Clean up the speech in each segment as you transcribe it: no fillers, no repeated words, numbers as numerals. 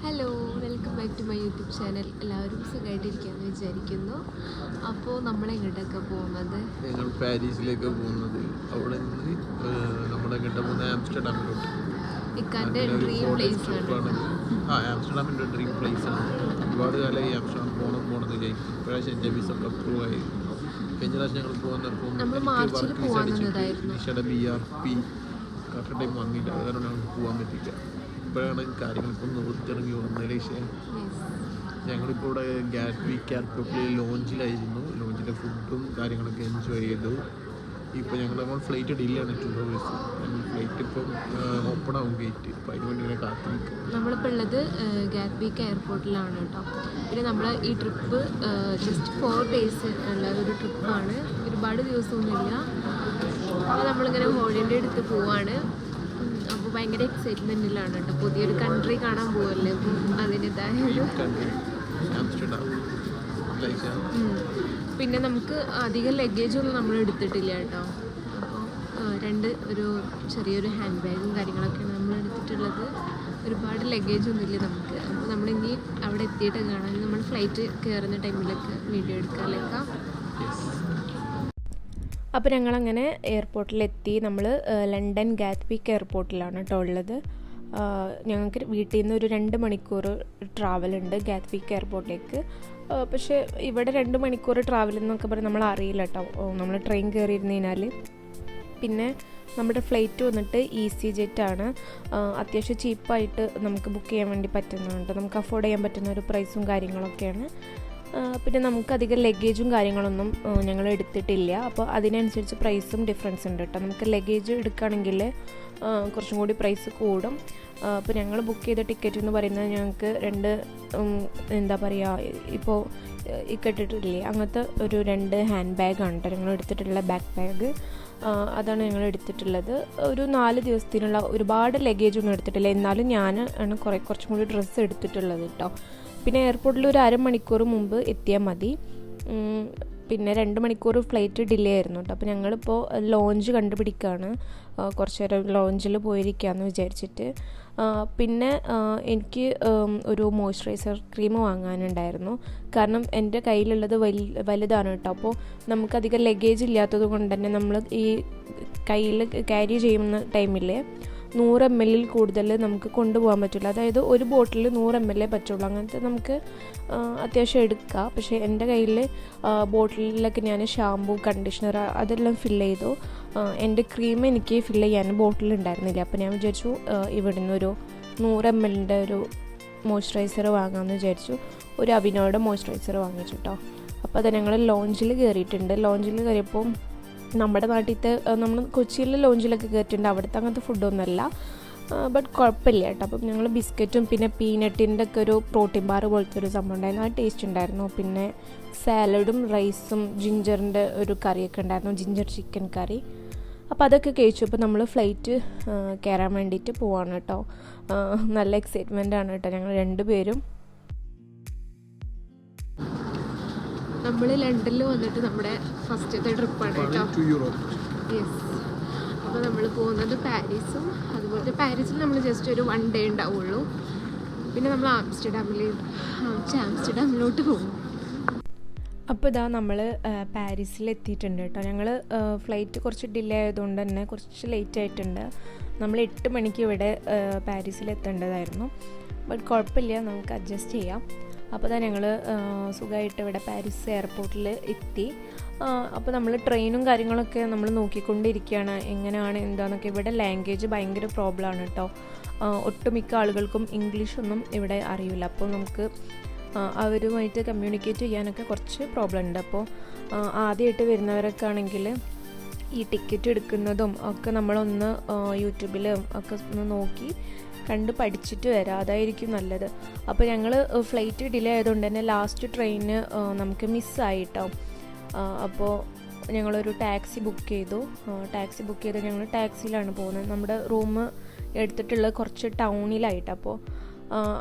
Hello, welcome back to my YouTube channel. എല്ലാവരും സുഖമായിട്ടിരിക്കുകയെന്ന് വിചാരിക്കുന്നു. അപ്പോൾ നമ്മളെങ്ങോട്ടൊക്കെ പോകുന്നത്? ഞങ്ങൾ പാരീസിലേക്ക് പോകുന്നത്. അവിടെ നിന്ന് നമ്മളെങ്ങോട്ട് പോകുന്നത് ആംസ്റ്റർഡാമിലോട്ട്. ഇക്കാൻ്റെ ഡ്രീം പ്ലേസ് ആണ്. ആംസ്റ്റർഡാമിൻ്റെ ഡ്രീം പ്ലേസ് ആണ്. ഒരുപാട് കാലം ഈ ആംസ്റ്റർഡാം പോകണമെന്ന് വിചാരിക്കും. ഇപ്പോഴാണ് എൻ്റെ വിസ അപ്രൂവ് ആയി. കഴിഞ്ഞ പ്രാവശ്യം ഞങ്ങൾ പോകുന്നപ്പോൾ നിഷയുടെ BRP കറക്റ്റ് ടൈം വന്നില്ല. അത് കാരണം ഞങ്ങൾക്ക് പോകാൻ പറ്റില്ല. ഇപ്പോഴാണ് കാര്യങ്ങളൊക്കെ ഒന്ന് ഒത്തിറങ്ങി വന്നതിന് ശേഷം ഞങ്ങളിപ്പോൾ ഇവിടെ ഗാറ്റ്വിക്ക് എയർപോർട്ടിൽ ലോഞ്ചിലായിരുന്നു. ലോഞ്ചിലെ ഫുഡും കാര്യങ്ങളൊക്കെ എൻജോയ് ചെയ്തു. ഇപ്പോൾ നമ്മൾ ഫ്ലൈറ്റ് ഡിലേയാണ് 2 hours. ഫ്ലൈറ്റ് ഇപ്പം ഓപ്പൺ ആവും ഗേറ്റ്. അപ്പോൾ അതിന് വേണ്ടി ഇങ്ങനെ കാത്തിരിക്കും. നമ്മളിപ്പോൾ ഉള്ളത് ഗാറ്റ്വിക്ക് എയർപോർട്ടിലാണ് കേട്ടോ. പിന്നെ നമ്മൾ ഈ ട്രിപ്പ് ജസ്റ്റ് 4 days ഉള്ള ഒരു ട്രിപ്പാണ്. ഒരുപാട് ദിവസമൊന്നുമില്ല. അപ്പോൾ നമ്മളിങ്ങനെ ഹോളിഡേ എടുത്ത് പോവാണ്. അപ്പോൾ ഭയങ്കര എക്സൈറ്റ്മെൻറ്റിലാണ് കേട്ടോ. പുതിയൊരു കൺട്രി കാണാൻ പോവല്ലേ, അപ്പം അതിൻ്റെതായ പിന്നെ നമുക്ക് അധികം ലഗേജൊന്നും നമ്മൾ എടുത്തിട്ടില്ല കേട്ടോ. അപ്പോൾ ഒരു ചെറിയൊരു ഹാൻഡ് ബാഗും കാര്യങ്ങളൊക്കെയാണ് നമ്മൾ എടുത്തിട്ടുള്ളത്. ഒരുപാട് ലഗേജൊന്നുമില്ല നമുക്ക്. അപ്പോൾ നമ്മളിനി അവിടെ എത്തിയിട്ട് കാണാൻ, നമ്മൾ ഫ്ലൈറ്റ് കയറുന്ന ടൈമിലൊക്കെ വീഡിയോ എടുക്കാനൊക്കെ. അപ്പോൾ ഞങ്ങളങ്ങനെ എയർപോർട്ടിലെത്തി. നമ്മൾ ലണ്ടൻ ഗാറ്റ്വിക്ക് എയർപോർട്ടിലാണ് കേട്ടോ ഉള്ളത്. ഞങ്ങൾക്ക് വീട്ടിൽ നിന്ന് ഒരു 2 മണിക്കൂർ ട്രാവലുണ്ട് ഗാറ്റ്വിക്ക് എയർപോർട്ടിലേക്ക്. പക്ഷേ ഇവിടെ 2 മണിക്കൂർ ട്രാവൽ എന്നൊക്കെ പറഞ്ഞാൽ നമ്മൾ അറിയില്ല കേട്ടോ. നമ്മൾ ട്രെയിൻ കയറിയിരുന്ന് കഴിഞ്ഞാൽ. പിന്നെ നമ്മുടെ ഫ്ലൈറ്റ് വന്നിട്ട് EasyJet ആണ്. അത്യാവശ്യം ചീപ്പായിട്ട് നമുക്ക് ബുക്ക് ചെയ്യാൻ വേണ്ടി പറ്റുന്നുണ്ട്. നമുക്ക് അഫോർഡ് ചെയ്യാൻ പറ്റുന്ന ഒരു പ്രൈസും കാര്യങ്ങളൊക്കെയാണ്. പിന്നെ നമുക്കധികം ലഗേജും കാര്യങ്ങളൊന്നും ഞങ്ങൾ എടുത്തിട്ടില്ല. അപ്പോൾ അതിനനുസരിച്ച് പ്രൈസും ഡിഫറൻസ് ഉണ്ട് കേട്ടോ. നമുക്ക് ലഗേജ് എടുക്കുകയാണെങ്കിൽ കുറച്ചും കൂടി പ്രൈസ് കൂടും. അപ്പോൾ ഞങ്ങൾ ബുക്ക് ചെയ്ത ടിക്കറ്റ് എന്ന് പറയുന്നത് ഞങ്ങൾക്ക് 2 എന്താ പറയുക, ഇപ്പോൾ ഇട്ടിട്ടില്ലേ അങ്ങനത്തെ ഒരു 2 ഹാൻഡ് ബാഗാണ് കേട്ടോ ഞങ്ങൾ എടുത്തിട്ടുള്ള ബാക്ക് ബാഗ്. അതാണ് ഞങ്ങൾ എടുത്തിട്ടുള്ളത്. ഒരു 4 ദിവസത്തിനുള്ള ഒരുപാട് ലഗേജ് ഒന്നും എടുത്തിട്ടില്ല. എന്നാലും ഞാൻ ആണ് കുറച്ചും കൂടി ഡ്രസ്സ് എടുത്തിട്ടുള്ളത് കേട്ടോ. പിന്നെ എയർപോർട്ടിൽ ഒരു 1/2 മണിക്കൂർ മുമ്പ് എത്തിയാൽ മതി. പിന്നെ 2 മണിക്കൂർ ഫ്ലൈറ്റ് ഡിലേ ആയിരുന്നു കേട്ടോ. അപ്പോൾ ഞങ്ങളിപ്പോൾ ലോഞ്ച് കണ്ടുപിടിക്കുകയാണ്. കുറച്ച് നേരം ലോഞ്ചിൽ പോയിരിക്കാമെന്ന് വിചാരിച്ചിട്ട്. പിന്നെ എനിക്ക് ഒരു മോയ്സ്ചറൈസർ ക്രീം വാങ്ങാനുണ്ടായിരുന്നു. കാരണം എൻ്റെ കയ്യിലുള്ളത് വലുതാണ് കേട്ടോ. അപ്പോൾ നമുക്കധികം ലഗേജ് ഇല്ലാത്തത് കൊണ്ട് തന്നെ നമ്മൾ ഈ കയ്യിൽ ക്യാരി ചെയ്യുന്ന ടൈമിൽ 100 ml കൂടുതൽ നമുക്ക് കൊണ്ടുപോകാൻ പറ്റില്ല. അതായത് ഒരു ബോട്ടിൽ 100 ml പറ്റുള്ളൂ. അങ്ങനത്തെ നമുക്ക് അത്യാവശ്യം എടുക്കാം. പക്ഷേ എൻ്റെ കയ്യിൽ ബോട്ടിലൊക്കെ ഞാൻ ഷാമ്പൂ, കണ്ടീഷണർ അതെല്ലാം ഫില്ല് ചെയ്തു. എൻ്റെ ക്രീം എനിക്ക് ഫില്ല് ചെയ്യാൻ ബോട്ടിലുണ്ടായിരുന്നില്ല. അപ്പോൾ ഞാൻ വിചാരിച്ചു ഇവിടെ നിന്നൊരു 100 ml ഒരു മോയ്സ്ചറൈസർ വാങ്ങാമെന്ന് വിചാരിച്ചു. ഒരു അവിനോയുടെ മോയ്സ്ചറൈസർ വാങ്ങിച്ചു കേട്ടോ. അപ്പോൾ അത് ഞങ്ങൾ ലോഞ്ചിൽ കയറിയിട്ടുണ്ട്. ലോഞ്ചിൽ കയറിയപ്പോൾ നമ്മുടെ നാട്ടിലത്തെ നമ്മൾ കൊച്ചിയിലെ ലോഞ്ചിലൊക്കെ കയറ്റിയിട്ടുണ്ട്. അവിടുത്തെ അങ്ങനത്തെ ഫുഡൊന്നുമല്ല, ബട്ട് കുഴപ്പമില്ല കേട്ടോ. അപ്പം ഞങ്ങൾ ബിസ്ക്കറ്റും പിന്നെ പീനട്ടിൻ്റെ ഒക്കെ ഒരു പ്രോട്ടീൻ ബാർ പോലത്തെ ഒരു സംഭവം ഉണ്ടായിരുന്നു. ആ ടേസ്റ്റ് ഉണ്ടായിരുന്നു. പിന്നെ സാലഡും റൈസും ജിഞ്ചറിൻ്റെ ഒരു കറിയൊക്കെ ഉണ്ടായിരുന്നു, ജിഞ്ചർ ചിക്കൻ കറി. അപ്പോൾ അതൊക്കെ കഴിച്ചു. അപ്പോൾ നമ്മൾ ഫ്ലൈറ്റ് കയറാൻ വേണ്ടിയിട്ട് പോവാണ് കേട്ടോ. നല്ല എക്സൈറ്റ്മെൻ്റ് ആണ് കേട്ടോ ഞങ്ങൾ 2 പേരും. നമ്മൾ ലണ്ടനിൽ വന്നിട്ട് നമ്മുടെ ഫസ്റ്റത്തെ ട്രിപ്പാണ് കേട്ടോ. യെസ്. അപ്പോൾ നമ്മൾ പോകുന്നത് പാരീസും, അതുപോലെ പാരീസിൽ നമ്മൾ ജസ്റ്റ് ഒരു 1 day ഉണ്ടാവുള്ളൂ. പിന്നെ നമ്മൾ ആംസ്റ്റർഡാമിലോട്ട് പോകും. അപ്പോൾ ഇതാ നമ്മൾ പാരീസിൽ എത്തിയിട്ടുണ്ട് കേട്ടോ. ഞങ്ങൾ ഫ്ലൈറ്റ് കുറച്ച് ഡിലേ ആയതുകൊണ്ട് തന്നെ കുറച്ച് ലേറ്റ് ആയിട്ടുണ്ട്. നമ്മൾ 8 മണിക്ക് ഇവിടെ പാരീസിൽ എത്തേണ്ടതായിരുന്നു. ബട്ട് കുഴപ്പമില്ല, നമുക്ക് അഡ്ജസ്റ്റ് ചെയ്യാം. അപ്പോൾ തന്നെ ഞങ്ങൾ സുഖമായിട്ട് ഇവിടെ പാരീസ് എയർപോർട്ടിൽ എത്തി. അപ്പോൾ നമ്മൾ ട്രെയിനും കാര്യങ്ങളൊക്കെ നമ്മൾ നോക്കിക്കൊണ്ടിരിക്കുകയാണ് എങ്ങനെയാണ് എന്താണെന്നൊക്കെ. ഇവിടെ ലാംഗ്വേജ് ഭയങ്കര പ്രോബ്ലമാണ് കേട്ടോ. ഒട്ടുമിക്ക ആളുകൾക്കും ഇംഗ്ലീഷൊന്നും ഇവിടെ അറിയില്ല. അപ്പോൾ നമുക്ക് അവരുമായിട്ട് കമ്മ്യൂണിക്കേറ്റ് ചെയ്യാനൊക്കെ കുറച്ച് പ്രോബ്ലം ഉണ്ട്. അപ്പോൾ ആദ്യമായിട്ട് വരുന്നവരൊക്കെ ആണെങ്കിൽ ഈ ടിക്കറ്റ് എടുക്കുന്നതും ഒക്കെ നമ്മളൊന്ന് യൂട്യൂബിലും ഒക്കെ ഒന്ന് നോക്കി കണ്ട് പഠിച്ചിട്ട് വരാം, അതായിരിക്കും നല്ലത്. അപ്പോൾ ഞങ്ങൾ ഫ്ലൈറ്റ് ഡിലേ ആയതുകൊണ്ട് തന്നെ ലാസ്റ്റ് ട്രെയിന് നമുക്ക് മിസ്സായിട്ടോ. അപ്പോൾ ഞങ്ങളൊരു ടാക്സി ബുക്ക് ചെയ്തു. ഞങ്ങൾ ടാക്സിയിലാണ് പോകുന്നത്. നമ്മുടെ റൂം എടുത്തിട്ടുള്ളത് കുറച്ച് ടൗണിലായിട്ട്. അപ്പോൾ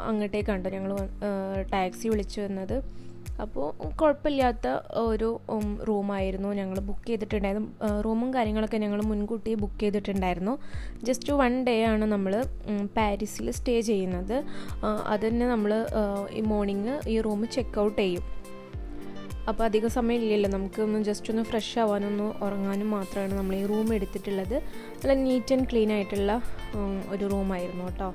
അങ്ങോട്ടേക്കാണ് ഞങ്ങൾ ടാക്സി വിളിച്ചു വന്നത്. അപ്പോൾ കുഴപ്പമില്ലാത്ത ഒരു റൂമായിരുന്നു ഞങ്ങൾ ബുക്ക് ചെയ്തിട്ടുണ്ടായിരുന്നു. റൂമും കാര്യങ്ങളൊക്കെ ഞങ്ങൾ മുൻകൂട്ടി ബുക്ക് ചെയ്തിട്ടുണ്ടായിരുന്നു. ജസ്റ്റ് 1 ഡേ ആണ് നമ്മൾ പാരീസിൽ സ്റ്റേ ചെയ്യുന്നത്. അത് തന്നെ നമ്മൾ ഈ മോർണിംഗ് ഈ റൂം ചെക്ക് ഔട്ട് ചെയ്യും. അപ്പോൾ അധിക സമയം ഇല്ലല്ലോ, നമുക്കൊന്ന് ജസ്റ്റ് ഒന്ന് ഫ്രഷ് ആവാനൊന്ന് ഉറങ്ങാനും മാത്രമാണ് നമ്മൾ ഈ റൂം എടുത്തിട്ടുള്ളത്. നല്ല നീറ്റ് ആൻഡ് ക്ലീൻ ആയിട്ടുള്ള ഒരു റൂമായിരുന്നു കേട്ടോ.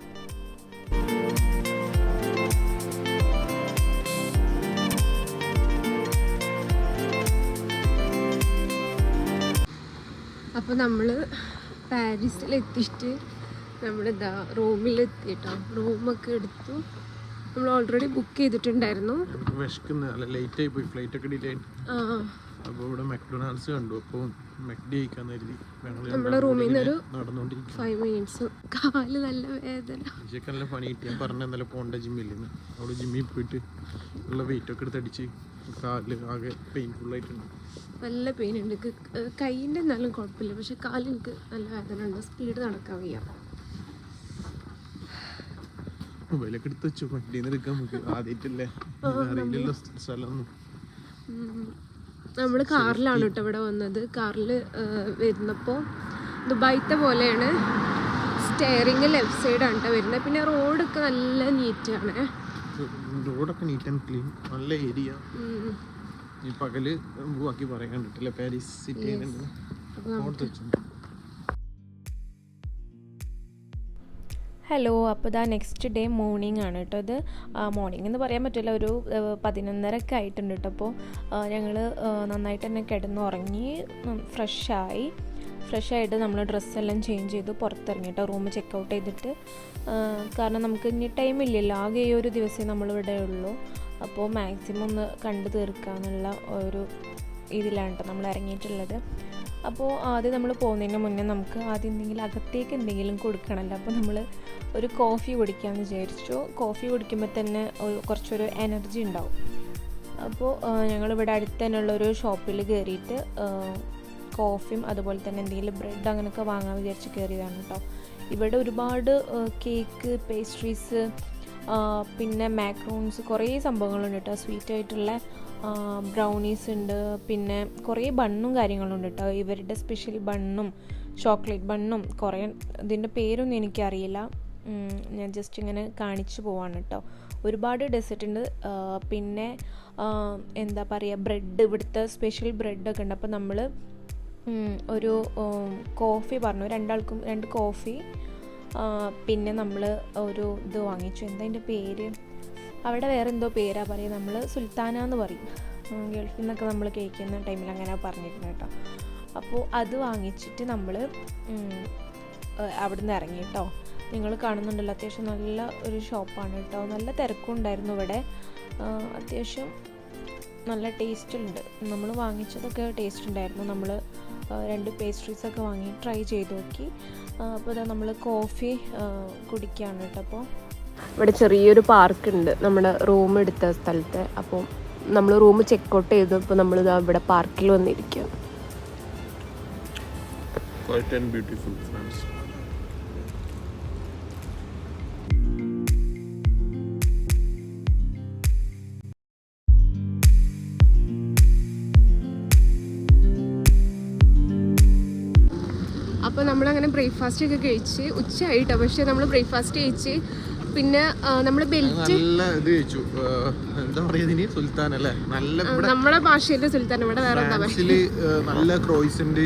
അപ്പോൾ നമ്മൾ പാരീസിലെത്തിയിട്ട് നമ്മളിതാ റൂമിലെത്തി കേട്ടോ. റൂമൊക്കെ എടുത്തു. നമ്മൾ ഓൾറെഡി ബുക്ക് ചെയ്തിട്ടുണ്ടായിരുന്നു. ലേറ്റായി പോയി, ഫ്ലൈറ്റ് ഒക്കെ ഡിലേ ആയി. അപ്പോൾ ഇവിടെ മക്ഡൊണാൾഡ്സ് കണ്ടു. അപ്പോൾ മക്ഡി കഴിക്കാൻ കരുതി നമ്മുടെ റൂമിൽ നിന്ന് ഒരു നടന്നുകൊണ്ടിരിക്കും. 5 മിനിറ്റ്സ്. കാല് നല്ല വേദന. നല്ല പണി കിട്ടി. ഞാൻ പറഞ്ഞ എന്നാലും പോകേണ്ട ജിമ്മില്ലെന്ന്. അവിടെ ജിമ്മിൽ പോയിട്ട് ഉള്ള വെയിറ്റ് ഒക്കെ എടുത്ത് അടിച്ച് കാലിൽ ആകെ പെയിൻഫുൾ ആയിട്ടുണ്ട്. നല്ല പെയിൻ ഉണ്ട്. കൈയിൻ്റെ എന്നാലും കുഴപ്പമില്ല, പക്ഷെ കാലിന് നല്ല വേദന ഉണ്ട്. സ്പീഡ് നടക്കാൻ വയ്യ. മൊബൈലൊക്കെ എടുത്ത് വെച്ചു. മക്ഡീന്ന് എടുക്കാൻ നമുക്ക് ആദ്യമായിട്ടല്ലേ, അറിയില്ലല്ലോ സ്ഥലമൊന്നും. നമ്മൾ കാറിലാണ് കേട്ടോ ഇവിടെ വന്നത്. കാറിൽ വരുന്നപ്പോൾ ദുബായിത്തെ പോലെയാണ്. സ്റ്റെയറിങ് ലെഫ്റ്റ് സൈഡാണ് കേട്ടോ വരുന്നത്. പിന്നെ റോഡൊക്കെ നല്ല നീറ്റാണ്. റോഡൊക്കെ നീറ്റ് ആൻഡ് ക്ലീൻ, നല്ല ഏരിയ. ഈ പകല് ബാക്കി പറയാൻ കണ്ടിട്ടില്ല പാരീസ് സിറ്റി. ഹലോ, അപ്പോൾ ഇതാ നെക്സ്റ്റ് ഡേ മോർണിംഗ് ആണ് കേട്ടോ. ഇത് മോർണിംഗ് എന്ന് പറയാൻ പറ്റില്ല, ഒരു 11:30 ആയിട്ടുണ്ട് കേട്ടോ. അപ്പോൾ ഞങ്ങൾ നന്നായിട്ട് തന്നെ കിടന്നുറങ്ങി, ഫ്രഷായിട്ട് നമ്മൾ ഡ്രസ്സെല്ലാം ചേഞ്ച് ചെയ്തു പുറത്തിറങ്ങി കേട്ടോ. റൂം ചെക്ക് ഔട്ട് ചെയ്തിട്ട്, കാരണം നമുക്ക് ഇനി ടൈം ഇല്ലല്ലോ, ആകെ ഈ ഒരു ദിവസമേ നമ്മളിവിടെ ഉള്ളൂ. അപ്പോൾ മാക്സിമം ഒന്ന് കണ്ടു തീർക്കാനുള്ള ഒരു ഇതിലാണ് കേട്ടോ നമ്മൾ ഇറങ്ങിയിട്ടുള്ളത്. അപ്പോൾ ആദ്യം നമ്മൾ പോകുന്നതിന് മുന്നേ നമുക്ക് ആദ്യം അകത്തേക്ക് എന്തെങ്കിലും കൊടുക്കണമല്ലോ. അപ്പോൾ നമ്മൾ ഒരു കോഫി കുടിക്കാമെന്ന് വിചാരിച്ചു. കോഫി കുടിക്കുമ്പോൾ തന്നെ കുറച്ചൊരു എനർജി ഉണ്ടാവും. അപ്പോൾ ഞങ്ങളിവിടെ അടുത്ത് തന്നെയുള്ളൊരു ഷോപ്പിൽ കയറിയിട്ട് കോഫിയും അതുപോലെ തന്നെ എന്തെങ്കിലും ബ്രെഡ് അങ്ങനെയൊക്കെ വാങ്ങാൻ വിചാരിച്ച് കയറിയതാണ് കേട്ടോ. ഇവിടെ ഒരുപാട് കേക്ക്, പേസ്ട്രീസ്, പിന്നെ മാക്രോൺസ്, കുറേ സംഭവങ്ങളുണ്ട് കേട്ടോ. സ്വീറ്റായിട്ടുള്ള ബ്രൗണീസ് ഉണ്ട്, പിന്നെ കുറേ ബണ്ണും കാര്യങ്ങളുണ്ട് കേട്ടോ. ഇവരുടെ സ്പെഷ്യൽ ബണ്ണും ചോക്ലേറ്റ് ബണ്ണും കുറേ, ഇതിൻ്റെ പേരൊന്നും എനിക്കറിയില്ല, ഞാൻ ജസ്റ്റ് ഇങ്ങനെ കാണിച്ചു പോവാണ് കേട്ടോ. ഒരുപാട് ഡെസേർട്ട് ഉണ്ട്. പിന്നെ എന്താ പറയുക, ബ്രെഡ്, ഇവിടുത്തെ സ്പെഷ്യൽ ബ്രെഡൊക്കെ ഉണ്ട്. അപ്പോൾ നമ്മൾ ഒരു കോഫി പറഞ്ഞു, രണ്ടാൾക്കും 2 കോഫി. പിന്നെ നമ്മൾ ഒരു ഇത് വാങ്ങിച്ചു. എന്താ അതിൻ്റെ പേര്, അവിടെ വേറെ എന്തോ പേരാണ് പറയുക, നമ്മൾ സുൽത്താന എന്ന് പറയും. ഗൾഫിൽ നിന്നൊക്കെ നമ്മൾ കേൾക്കുന്ന ടൈമിൽ അങ്ങനെ പറഞ്ഞിരുന്നു കേട്ടോ. അപ്പോൾ അത് വാങ്ങിച്ചിട്ട് നമ്മൾ അവിടെ നിന്ന് ഇറങ്ങി കേട്ടോ. നിങ്ങൾ കാണുന്നുണ്ടല്ലോ, അത്യാവശ്യം നല്ല ഒരു ഷോപ്പാണ് കേട്ടോ. നല്ല തിരക്കും ഉണ്ടായിരുന്നു ഇവിടെ. അത്യാവശ്യം നല്ല ടേസ്റ്റുണ്ട്. നമ്മൾ വാങ്ങിച്ചതൊക്കെ ടേസ്റ്റ് ഉണ്ടായിരുന്നു. നമ്മൾ 2 പേസ്ട്രീസൊക്കെ വാങ്ങി ട്രൈ ചെയ്ത് നോക്കി. അപ്പോൾ ഇതാ നമ്മൾ കോഫി കുടിക്കുകയാണ് കേട്ടോ. അപ്പോൾ ഇവിടെ ചെറിയൊരു പാർക്കുണ്ട് നമ്മുടെ റൂം എടുത്ത സ്ഥലത്ത്. അപ്പോൾ നമ്മൾ റൂം ചെക്ക് ഔട്ട് ചെയ്തു. അപ്പോൾ നമ്മളിതാ ഇവിടെ പാർക്കിൽ വന്നിരിക്കുക. അപ്പോൾ നമ്മളങ്ങനെ ബ്രേക്ക്ഫാസ്റ്റ് ഒക്കെ കഴിച്ച് ഉച്ചയായിട്ടോ. പക്ഷേ നമ്മൾ ബ്രേക്ക്ഫാസ്റ്റ് കഴിച്ച് പിന്നെ നമ്മൾ ബെൽറ്റ് എന്താ പറയുക, സുൽത്താൻ അല്ലേ, നല്ല നമ്മളെ ഭാഷയിൽ സുൽത്താൻ. ഇവിടെ വേറെ എന്താ പറയുക, നല്ല ക്രോയിസന്റ്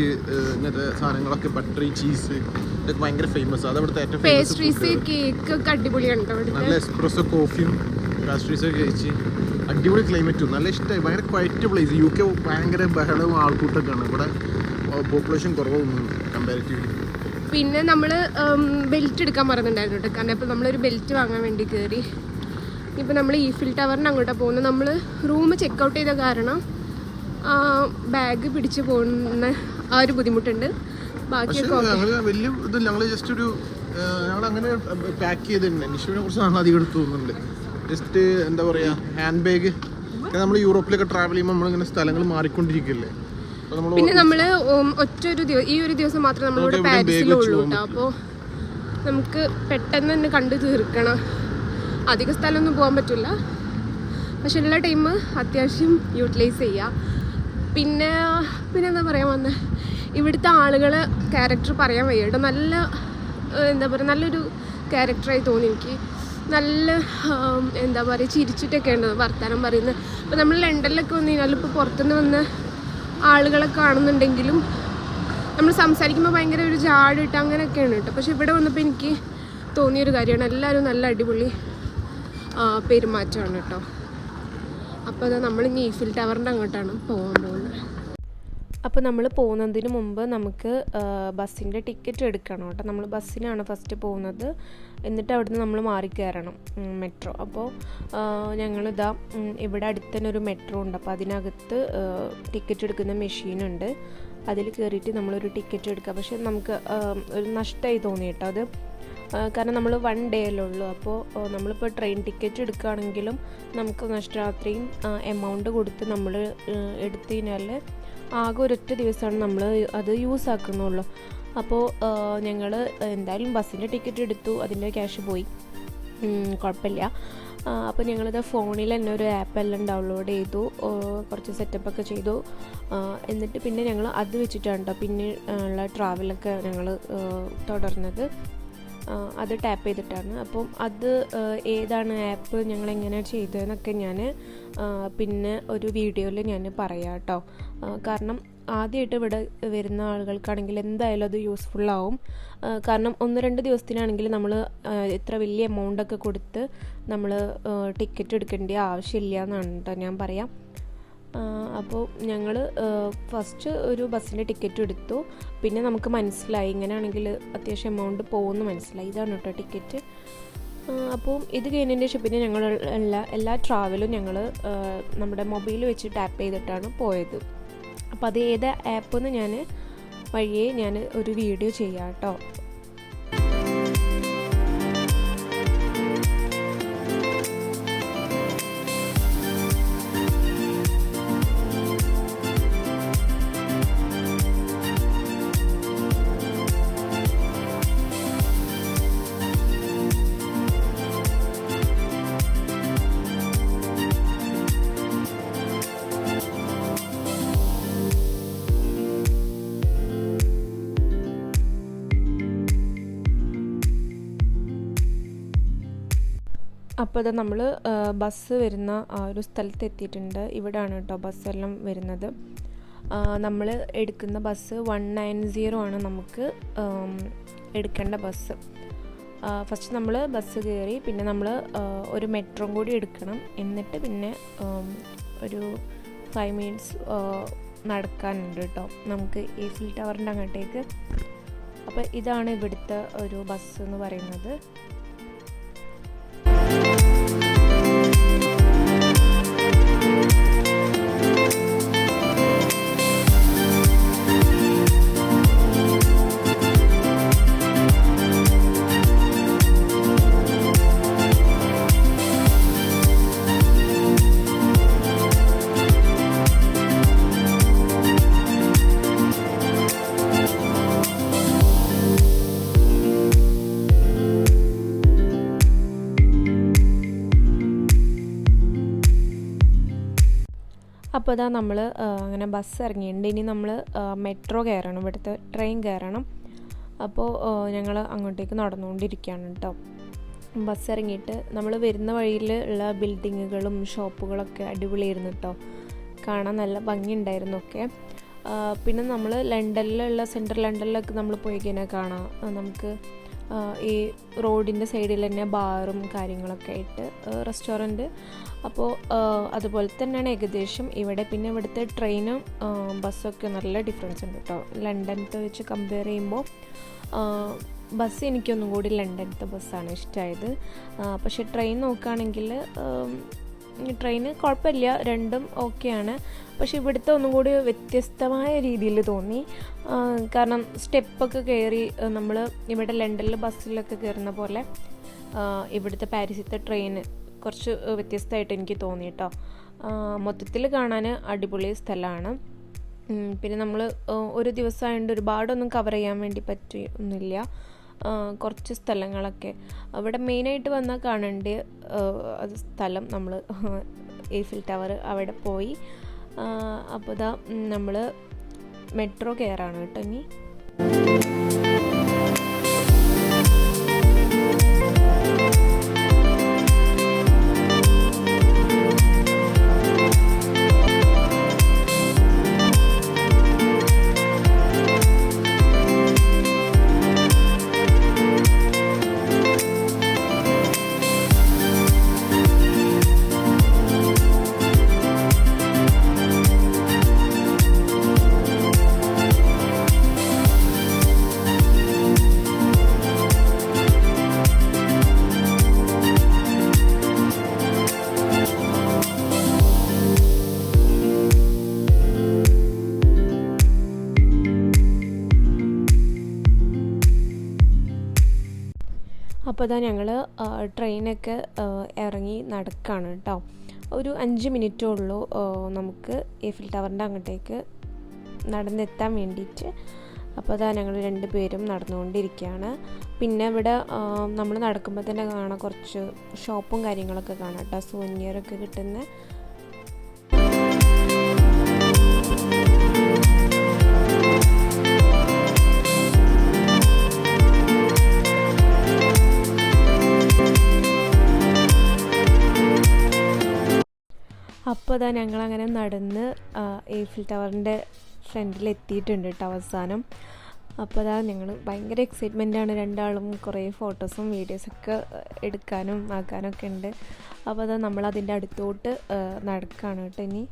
ഇങ്ങനത്തെ സാധനങ്ങളൊക്കെ, ബട്ടറി ചീസ് ഇതൊക്കെ ഭയങ്കര ഫേമസ്. അതവിടുത്തെ ഏറ്റവും പേസ്ട്രീസ്, കേക്ക് ഒക്കെ അടിപൊളിയാണ് കേട്ടോ. നല്ല എസ്പ്രസോ കോഫിയും പേസ്ട്രീസ് ഒക്കെ കഴിച്ച് അടിപൊളി ക്ലൈമറ്റും നല്ല ഇഷ്ടമായി. ഭയങ്കര ക്വയറ്റ് പ്ലേസ്. UK ഭയങ്കര ബഹളവും ആൾക്കൂട്ടൊക്കെയാണ്. ഇവിടെ പോപ്പുലേഷൻ കുറവൊന്നും കമ്പാരിറ്റീവ്ലി. പിന്നെ നമ്മൾ ബെൽറ്റ് എടുക്കാൻ മറന്നിട്ടുണ്ടായിരുന്നു കേട്ടോ. കാരണം ഇപ്പോൾ നമ്മളൊരു ബെൽറ്റ് വാങ്ങാൻ വേണ്ടി കയറി. ഇപ്പോൾ നമ്മൾ ഈഫിൽ ടവറിന് അങ്ങോട്ടാണ് പോകുന്നത്. നമ്മൾ റൂം ചെക്ക് ഔട്ട് ചെയ്ത കാരണം ബാഗ് പിടിച്ച് പോകുന്ന ആ ഒരു ബുദ്ധിമുട്ടുണ്ട്. ബാക്കിയൊക്കെ വലിയ ഇതില്ല. ഞങ്ങൾ ജസ്റ്റ് ഒരു ഞങ്ങൾ അങ്ങനെ പാക്ക് ചെയ്തിട്ടുണ്ട്. നിഷുവിനെ കുറിച്ച് ഞങ്ങൾ അധികം എടുത്ത് തോന്നുന്നുണ്ട്. ജസ്റ്റ് എന്താ പറയുക, ഹാൻഡ് ബാഗ്. നമ്മൾ യൂറോപ്പിലൊക്കെ ട്രാവൽ ചെയ്യുമ്പോൾ നമ്മളിങ്ങനെ സ്ഥലങ്ങൾ മാറിക്കൊണ്ടിരിക്കുകയല്ലേ. പിന്നെ നമ്മൾ ഈ ഒരു ദിവസം മാത്രമേ നമ്മളിവിടെ പാരീസിലുള്ളൂ കേട്ടോ. അപ്പോൾ നമുക്ക് പെട്ടെന്ന് തന്നെ കണ്ടു തീർക്കണം. അധിക സ്ഥലമൊന്നും പോകാൻ പറ്റില്ല. പക്ഷെ ഉള്ള ടൈം അത്യാവശ്യം യൂട്ടിലൈസ് ചെയ്യുക. പിന്നെ എന്താ പറയാൻ വന്നത്, ഇവിടുത്തെ ആളുകൾ ക്യാരക്ടർ പറയാൻ വയ്യ കേട്ടോ. നല്ല എന്താ പറയുക, നല്ലൊരു ക്യാരക്ടറായി തോന്നി എനിക്ക്. നല്ല എന്താ പറയുക, ചിരിച്ചിട്ടൊക്കെ ഉണ്ട് വർത്തമാനം പറയുന്നത്. ഇപ്പോൾ നമ്മൾ ലണ്ടനിലൊക്കെ വന്നു കഴിഞ്ഞാൽ ഇപ്പോൾ പുറത്തുനിന്ന് വന്ന ആളുകളെ കാണുന്നുണ്ടെങ്കിലും നമ്മൾ സംസാരിക്കുമ്പോൾ ഭയങ്കര ഒരു ജാടിട്ട് അങ്ങനെയൊക്കെയാണ് കേട്ടോ. പക്ഷെ ഇവിടെ വന്നപ്പോൾ എനിക്ക് തോന്നിയൊരു കാര്യമാണ്, എല്ലാവരും നല്ല അടിപൊളി പെരുമാറ്റമാണ് കേട്ടോ. അപ്പോൾ അത് നമ്മൾ ഇനി ഈഫിൽ ടവറിൻ്റെ അങ്ങോട്ടാണ് പോകാൻ പോകുന്നത്. അപ്പോൾ നമ്മൾ പോകുന്നതിന് മുമ്പ് നമുക്ക് ബസ്സിൻ്റെ ടിക്കറ്റ് എടുക്കണം കേട്ടോ. നമ്മൾ ബസ്സിനാണ് ഫസ്റ്റ് പോകുന്നത്, എന്നിട്ട് അവിടുന്ന് നമ്മൾ മാറിക്കയറണം മെട്രോ. അപ്പോൾ ഞങ്ങളിതാ ഇവിടെ അടുത്ത് തന്നെ ഒരു മെട്രോ ഉണ്ട്. അപ്പോൾ അതിനകത്ത് ടിക്കറ്റ് എടുക്കുന്ന മെഷീനുണ്ട്. അതിൽ കയറിയിട്ട് നമ്മളൊരു ടിക്കറ്റ് എടുക്കുക. പക്ഷെ നമുക്ക് ഒരു നഷ്ടമായി തോന്നി കേട്ടോ അത്. കാരണം നമ്മൾ 1 ഡേയിലുള്ളൂ. അപ്പോൾ നമ്മളിപ്പോൾ ട്രെയിൻ ടിക്കറ്റ് എടുക്കുകയാണെങ്കിലും നമുക്ക് നഷ്ടം. അത്രയും എമൗണ്ട് കൊടുത്ത് നമ്മൾ എടുത്തു കഴിഞ്ഞാൽ ആകെ ഒരൊറ്റ ദിവസമാണ് നമ്മൾ അത് യൂസ് ആക്കുന്നുള്ളൂ. അപ്പോൾ ഞങ്ങൾ എന്തായാലും ബസ്സിൻ്റെ ടിക്കറ്റ് എടുത്തു, അതിൻ്റെ ക്യാഷ് പോയി, കുഴപ്പമില്ല. അപ്പോൾ ഞങ്ങളിത് ഫോണിൽ തന്നെ ഒരു ആപ്പെല്ലാം ഡൗൺലോഡ് ചെയ്തു, കുറച്ച് സെറ്റപ്പൊക്കെ ചെയ്തു. എന്നിട്ട് പിന്നെ ഞങ്ങൾ അത് വെച്ചിട്ടാണ് കേട്ടോ പിന്നെ ഉള്ള ട്രാവലൊക്കെ ഞങ്ങൾ തുടർന്നത്. അത് ടാപ്പ് ചെയ്തിട്ടാണ്. അപ്പം അത് ഏതാണ് ആപ്പ്, ഞങ്ങളെങ്ങനെയാണ് ചെയ്തതെന്നൊക്കെ ഞാൻ പിന്നെ ഒരു വീഡിയോയിൽ ഞാൻ പറയാം കേട്ടോ. കാരണം ആദ്യമായിട്ട് ഇവിടെ വരുന്ന ആളുകൾക്കാണെങ്കിൽ എന്തായാലും അത് യൂസ്ഫുള്ളാവും. കാരണം 1-2 ദിവസത്തിനാണെങ്കിൽ നമ്മൾ ഇത്ര വലിയ എമൗണ്ടൊക്കെ കൊടുത്ത് നമ്മൾ ടിക്കറ്റ് എടുക്കേണ്ട ആവശ്യമില്ല എന്നാണ് കേട്ടോ ഞാൻ പറയാം. അപ്പോൾ ഞങ്ങൾ ഫസ്റ്റ് ഒരു ബസ്സിൻ്റെ ടിക്കറ്റ് എടുത്തു. പിന്നെ നമുക്ക് മനസ്സിലായി ഇങ്ങനെയാണെങ്കിൽ അത്യാവശ്യം എമൗണ്ട് പോകുമെന്ന് മനസ്സിലായി. ഇതാണ് കേട്ടോ ടിക്കറ്റ്. അപ്പോൾ ഇത് കഴിഞ്ഞതിന് ശേഷം പിന്നെ ഞങ്ങൾ എല്ലാ ട്രാവലും ഞങ്ങൾ നമ്മുടെ മൊബൈൽ വെച്ച് ടാപ്പ് ചെയ്തിട്ടാണ് പോയത്. അപ്പോൾ അത് ഏത് ആപ്പ് എന്ന് ഞാൻ വഴിയേ ഞാൻ ഒരു വീഡിയോ ചെയ്യാം കേട്ടോ. അപ്പോൾ ഇത് നമ്മൾ ബസ് വരുന്ന ഒരു സ്ഥലത്ത് എത്തിയിട്ടുണ്ട്. ഇവിടെയാണ് കേട്ടോ ബസ്സെല്ലാം വരുന്നത്. നമ്മൾ എടുക്കുന്ന ബസ് 190 ആണ് നമുക്ക് എടുക്കേണ്ട ബസ്. ഫസ്റ്റ് നമ്മൾ ബസ് കയറി, പിന്നെ നമ്മൾ ഒരു മെട്രോ കൂടി എടുക്കണം. എന്നിട്ട് പിന്നെ ഒരു 5 മിനിറ്റ്സ് നടക്കാനുണ്ട് കേട്ടോ നമുക്ക് ഈഫിൽ ടവറിൻ്റെ അങ്ങോട്ടേക്ക്. അപ്പോൾ ഇതാണ് ഇവിടുത്തെ ഒരു ബസ് എന്ന് പറയുന്നത്. അപ്പോൾ ഇതാ നമ്മൾ അങ്ങനെ ബസ് ഇറങ്ങിയിട്ടുണ്ട്. ഇനി നമ്മൾ മെട്രോ കയറണം, ഇവിടുത്തെ ട്രെയിൻ കയറണം. അപ്പോൾ ഞങ്ങൾ അങ്ങോട്ടേക്ക് നടന്നുകൊണ്ടിരിക്കുകയാണ് കേട്ടോ. ബസ് ഇറങ്ങിയിട്ട് നമ്മൾ വരുന്ന വഴിയിൽ ഉള്ള ബിൽഡിങ്ങുകളും ഷോപ്പുകളൊക്കെ അടിപൊളിയായിരുന്നു കേട്ടോ, കാണാൻ നല്ല ഭംഗിയുണ്ടായിരുന്നു ഒക്കെ. പിന്നെ നമ്മൾ ലണ്ടനിലുള്ള സെൻട്രൽ ലണ്ടനിലൊക്കെ നമ്മൾ പോയി കഴിഞ്ഞാൽ കാണാം നമുക്ക് ഈ റോഡിൻ്റെ സൈഡിൽ തന്നെ ബാറും കാര്യങ്ങളൊക്കെ ആയിട്ട് റെസ്റ്റോറൻറ്റ്. അപ്പോൾ അതുപോലെ തന്നെയാണ് ഏകദേശം ഇവിടെ. പിന്നെ ഇവിടുത്തെ ട്രെയിനും ബസ്സൊക്കെ നല്ല ഡിഫറൻസ് ഉണ്ട് കേട്ടോ ലണ്ടനത്തെ വെച്ച് കമ്പയർ ചെയ്യുമ്പോൾ. ബസ് എനിക്കൊന്നും കൂടി ലണ്ടനത്തെ ബസ്സാണ് ഇഷ്ടമായത്. പക്ഷേ ട്രെയിൻ നോക്കുകയാണെങ്കിൽ ട്രെയിന് കുഴപ്പമില്ല, രണ്ടും ഓക്കെയാണ്. പക്ഷെ ഇവിടുത്തെ ഒന്നും കൂടി വ്യത്യസ്തമായ രീതിയിൽ തോന്നി. കാരണം സ്റ്റെപ്പൊക്കെ കയറി നമ്മൾ ഇവിടെ ലണ്ടനിൽ ബസ്സിലൊക്കെ കയറുന്ന പോലെ ഇവിടുത്തെ പാരീസിലത്തെ ട്രെയിന് കുറച്ച് വ്യത്യസ്തമായിട്ട് എനിക്ക് തോന്നി കേട്ടോ. മൊത്തത്തിൽ കാണാൻ അടിപൊളി സ്ഥലമാണ്. പിന്നെ നമ്മൾ ഒരു ദിവസമായതുകൊണ്ട് ഒരുപാടൊന്നും കവർ ചെയ്യാൻ വേണ്ടി പറ്റിയൊന്നുമില്ല. കുറച്ച് സ്ഥലങ്ങളൊക്കെ അവിടെ മെയിനായിട്ട് വന്നാൽ കാണേണ്ട അത് സ്ഥലം നമ്മൾ ഈഫിൽ ടവർ അവിടെ പോയി. അപ്പോൾ ഇതാ നമ്മൾ മെട്രോ കയറാണ് കേട്ടോ ഇനി. അപ്പോൾ അതാ ഞങ്ങൾ ട്രെയിനൊക്കെ ഇറങ്ങി നടക്കുകയാണ് കേട്ടോ. ഒരു 5 മിനിറ്റേ ഉള്ളൂ നമുക്ക് ഈഫിൽ ടവറിൻ്റെ അങ്ങോട്ടേക്ക് നടന്നെത്താൻ വേണ്ടിയിട്ട്. അപ്പോൾ അതാ ഞങ്ങൾ 2 പേരും നടന്നുകൊണ്ടിരിക്കുകയാണ്. പിന്നെ ഇവിടെ നമ്മൾ നടക്കുമ്പോൾ തന്നെ കാണാം കുറച്ച് ഷോപ്പും കാര്യങ്ങളൊക്കെ കാണാം കേട്ടോ, സൂനിയറൊക്കെ കിട്ടുന്ന. അപ്പോൾ അതാ ഞങ്ങളങ്ങനെ നടന്ന് ഈഫിൽ ടവറിൻ്റെ ഫ്രണ്ടിൽ എത്തിയിട്ടുണ്ട് കേട്ടോ അവസാനം. അപ്പോൾ അതാ ഞങ്ങൾ ഭയങ്കര എക്സൈറ്റ്മെൻറ്റാണ് രണ്ടാളും. കുറേ ഫോട്ടോസും വീഡിയോസൊക്കെ എടുക്കാനും ആക്കാനൊക്കെ ഉണ്ട്. അപ്പോൾ അതാ നമ്മളതിൻ്റെ അടുത്തോട്ട് നടക്കുകയാണ് കേട്ടോ ഇനി.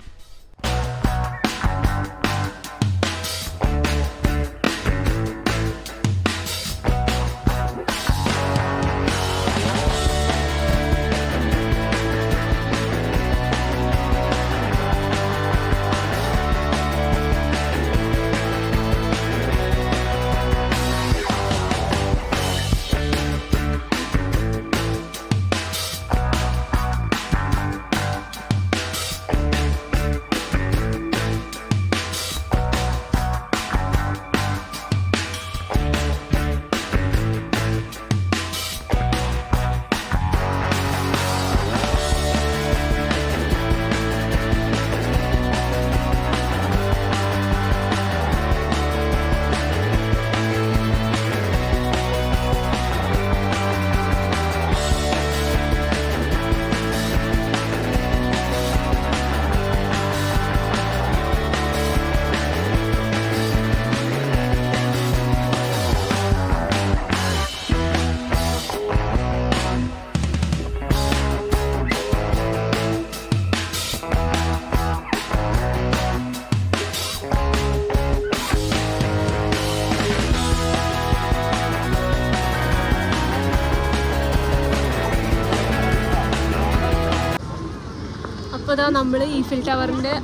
അപ്പോൾ ഇതാ നമ്മൾ ഈഫിൽ ടവറിൻ്റെ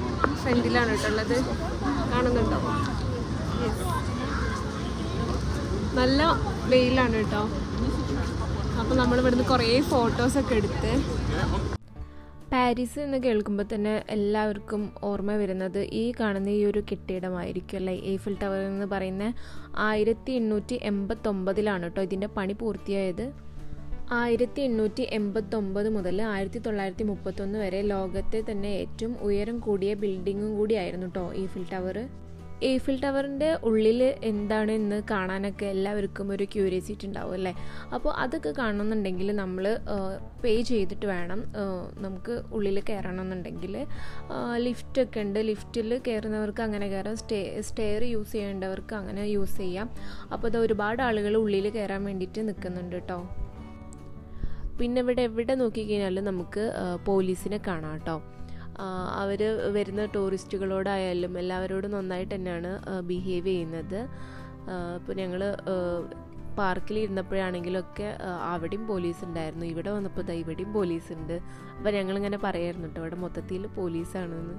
ഫ്രണ്ടിലാണ് കേട്ടുള്ളത്, കാണുന്നുണ്ടോ? നല്ല വെയിലാണ് കേട്ടോ. അപ്പോൾ നമ്മൾ ഇവിടുന്ന് കുറേ ഫോട്ടോസൊക്കെ എടുത്ത്. പാരീസ് എന്ന് കേൾക്കുമ്പോൾ തന്നെ എല്ലാവർക്കും ഓർമ്മ വരുന്നത് ഈ കാണുന്ന ഈ ഒരു കെട്ടിടമായിരിക്കും അല്ലേ, ഈഫിൽ ടവർ എന്ന് പറയുന്ന 1889 കേട്ടോ ഇതിൻ്റെ പണി പൂർത്തിയായത്. 1889 മുതൽ 1931 വരെ ലോകത്തെ തന്നെ ഏറ്റവും ഉയരം കൂടിയ ബിൽഡിങ്ങും കൂടിയായിരുന്നു കേട്ടോ ഈഫിൽ ടവർ. ഈഫിൽ ടവറിൻ്റെ ഉള്ളിൽ എന്താണെന്ന് കാണാനൊക്കെ എല്ലാവർക്കും ഒരു ക്യൂരിയോസിറ്റി ഉണ്ടാവും അല്ലേ. അപ്പോൾ അതൊക്കെ കാണണമെന്നുണ്ടെങ്കിൽ നമ്മൾ പേ ചെയ്തിട്ട് വേണം നമുക്ക് ഉള്ളിൽ കയറണമെന്നുണ്ടെങ്കിൽ. ലിഫ്റ്റൊക്കെ ഉണ്ട്, ലിഫ്റ്റിൽ കയറുന്നവർക്ക് അങ്ങനെ കയറാം, സ്റ്റെയർ യൂസ് ചെയ്യേണ്ടവർക്ക് അങ്ങനെ യൂസ് ചെയ്യാം. അപ്പോൾ അത് ഒരുപാട് ആളുകൾ ഉള്ളിൽ കയറാൻ വേണ്ടിയിട്ട് നിൽക്കുന്നുണ്ട് കേട്ടോ. പിന്നെ ഇവിടെ എവിടെ നോക്കിക്കഴിഞ്ഞാലും നമുക്ക് പോലീസിനെ കാണാം കേട്ടോ. അവർ വരുന്ന ടൂറിസ്റ്റുകളോടായാലും എല്ലാവരോടും നന്നായിട്ട് തന്നെയാണ് ബിഹേവ് ചെയ്യുന്നത്. ഇപ്പോൾ ഞങ്ങൾ പാർക്കിൽ ഇരുന്നപ്പോഴാണെങ്കിലൊക്കെ അവിടെയും പോലീസ് ഉണ്ടായിരുന്നു, ഇവിടെ വന്നപ്പോൾ ഇവിടെയും പോലീസ് ഉണ്ട്. അപ്പോൾ ഞങ്ങളിങ്ങനെ പറയായിരുന്നു കേട്ടോ ഇവിടെ മൊത്തത്തിൽ പോലീസാണെന്ന്.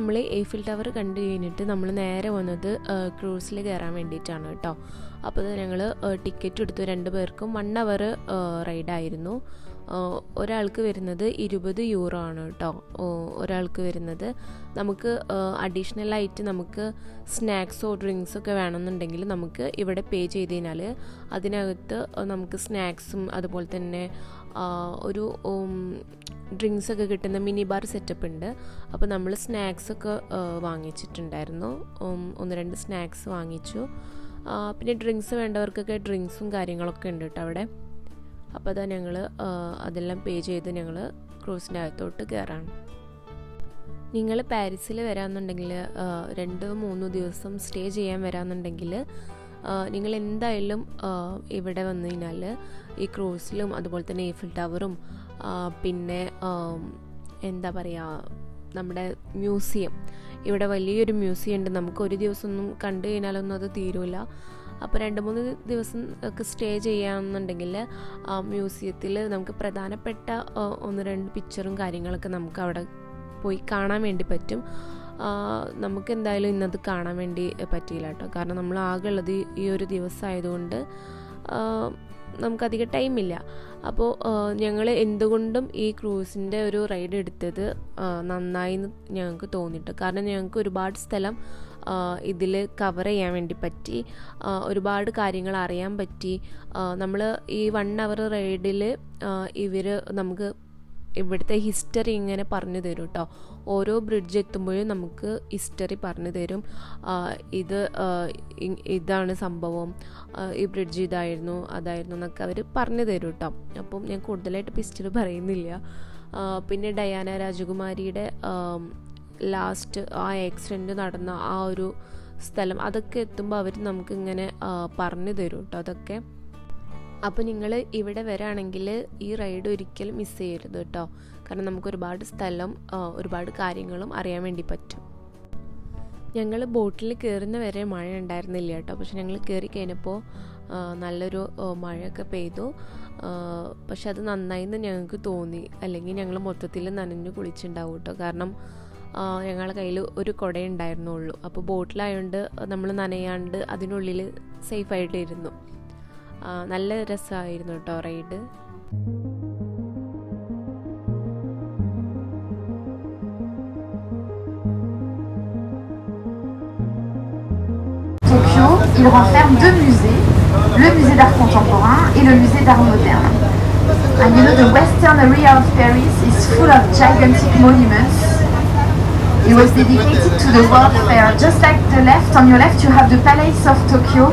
നമ്മൾ എയ്ഫിൽ ടവർ കണ്ടു കഴിഞ്ഞിട്ട് നമ്മൾ നേരെ വന്നത് ക്രൂസിൽ കയറാൻ വേണ്ടിയിട്ടാണ് കേട്ടോ. അപ്പോൾ ഞങ്ങൾ ടിക്കറ്റ് എടുത്തു. 2 പേർക്കും 1 അവർ റൈഡായിരുന്നു. ഒരാൾക്ക് വരുന്നത് 20 യൂറോ ആണ് കേട്ടോ ഒരാൾക്ക് വരുന്നത്. നമുക്ക് അഡീഷണലായിട്ട് നമുക്ക് സ്നാക്സോ ഡ്രിങ്ക്സൊക്കെ വേണമെന്നുണ്ടെങ്കിൽ നമുക്ക് ഇവിടെ പേ ചെയ്ത് കഴിഞ്ഞാൽ അതിനകത്ത് നമുക്ക് സ്നാക്സും അതുപോലെ തന്നെ ഒരു ഡ്രിങ്ക്സൊക്കെ കിട്ടുന്ന മിനി ബാർ സെറ്റപ്പ് ഉണ്ട്. അപ്പോൾ നമ്മൾ സ്നാക്സൊക്കെ വാങ്ങിച്ചിട്ടുണ്ടായിരുന്നു. 1-2 സ്നാക്സ് വാങ്ങിച്ചു. പിന്നെ ഡ്രിങ്ക്സ് വേണ്ടവർക്കൊക്കെ ഡ്രിങ്ക്സും കാര്യങ്ങളൊക്കെ ഉണ്ട് കേട്ടോ അവിടെ. അപ്പോൾ അതാ ഞങ്ങൾ അതെല്ലാം പേ ചെയ്ത് ഞങ്ങൾ ക്രൂസിൻ്റെ അകത്തോട്ട് കയറാണ്. നിങ്ങൾ പാരീസിൽ വരാമെന്നുണ്ടെങ്കിൽ 2-3 ദിവസം സ്റ്റേ ചെയ്യാൻ വരാമെന്നുണ്ടെങ്കിൽ നിങ്ങൾ എന്തായാലും ഇവിടെ വന്നു കഴിഞ്ഞാൽ ഈ ക്രൂസിലും അതുപോലെ തന്നെ എയ്ഫിൽ ടവറും പിന്നെ എന്താ പറയുക നമ്മുടെ മ്യൂസിയം, ഇവിടെ വലിയൊരു മ്യൂസിയം ഉണ്ട്. നമുക്ക് ഒരു ദിവസം ഒന്നും കണ്ടു കഴിഞ്ഞാലൊന്നും അത് തീരില്ല. അപ്പോൾ 2-3 ദിവസം ഒക്കെ സ്റ്റേ ചെയ്യാമെന്നുണ്ടെങ്കിൽ മ്യൂസിയത്തിൽ നമുക്ക് പ്രധാനപ്പെട്ട 1-2 പിക്ചറും കാര്യങ്ങളൊക്കെ നമുക്ക് അവിടെ പോയി കാണാൻ വേണ്ടി പറ്റും. നമുക്ക് എന്തായാലും ഇന്നത് കാണാൻ വേണ്ടി പറ്റിയില്ല കേട്ടോ. കാരണം നമ്മൾ ആകെ ഉള്ളത് ഈ ഒരു ദിവസമായതുകൊണ്ട് നമുക്കധികം ടൈമില്ല. അപ്പോൾ ഞങ്ങൾ എന്തുകൊണ്ടും ഈ ക്രൂസിൻ്റെ ഒരു റൈഡ് എടുത്തത് നന്നായി ഞങ്ങൾക്ക് തോന്നിയിട്ട്. കാരണം ഞങ്ങൾക്ക് ഒരുപാട് സ്ഥലം ഇതിൽ കവർ ചെയ്യാൻ വേണ്ടി പറ്റി, ഒരുപാട് കാര്യങ്ങൾ അറിയാൻ പറ്റി. നമ്മൾ ഈ 1 അവർ റൈഡിൽ ഇവർ നമുക്ക് ഇവിടുത്തെ ഹിസ്റ്ററി ഇങ്ങനെ പറഞ്ഞു തരും കേട്ടോ. ഓരോ ബ്രിഡ്ജ് എത്തുമ്പോഴും നമുക്ക് ഹിസ്റ്ററി പറഞ്ഞു തരും. ഇതാണ് സംഭവം, ഈ ബ്രിഡ്ജ് ഇതായിരുന്നു അതായിരുന്നു എന്നൊക്കെ അവർ പറഞ്ഞു തരും കേട്ടോ. അപ്പം ഞാൻ കൂടുതലായിട്ട് ഹിസ്റ്ററി പറയുന്നില്ല. പിന്നെ ഡയാന രാജകുമാരിയുടെ ലാസ്റ്റ് ആ ആക്സിഡൻറ്റ് നടന്ന ആ ഒരു സ്ഥലം അതൊക്കെ എത്തുമ്പോൾ അവർ നമുക്കിങ്ങനെ പറഞ്ഞു തരും കേട്ടോ അതൊക്കെ. അപ്പോൾ നിങ്ങൾ ഇവിടെ വരാണെങ്കിൽ ഈ റൈഡ് ഒരിക്കലും മിസ് ചെയ്യരുത് കേട്ടോ. കാരണം നമുക്ക് ഒരുപാട് സ്ഥലം ഒരുപാട് കാര്യങ്ങളും അറിയാൻ വേണ്ടി പറ്റും. ഞങ്ങൾ ബോട്ടിൽ കയറുന്ന വരെ മഴ ഉണ്ടായിരുന്നില്ല കേട്ടോ. പക്ഷെ ഞങ്ങൾ കയറി കഴിഞ്ഞപ്പോൾ നല്ലൊരു മഴയൊക്കെ പെയ്തു. പക്ഷെ അത് നന്നായിന്ന് ഞങ്ങൾക്ക് തോന്നി. അല്ലെങ്കിൽ ഞങ്ങൾ മൊത്തത്തിൽ നനഞ്ഞു കുളിച്ചിട്ടുണ്ടാവും കേട്ടോ. കാരണം ഞങ്ങളുടെ കയ്യിൽ ഒരു കുട ഉണ്ടായിരുന്നുള്ളൂ. അപ്പോൾ ബോട്ടിലായതുകൊണ്ട് നമ്മൾ നനയാണ്ട് അതിനുള്ളിൽ സേഫായിട്ടിരുന്നു. നല്ല രസമായിരുന്നു കേട്ടോ ride. Tokyo, il renferme 2 musées, le musée d'art contemporain et le musée d'art moderne. And you know, the western area of Paris is full of gigantic monuments. It was dedicated to the World Fair. Just like the left, on your left you have the Palace of Tokyo,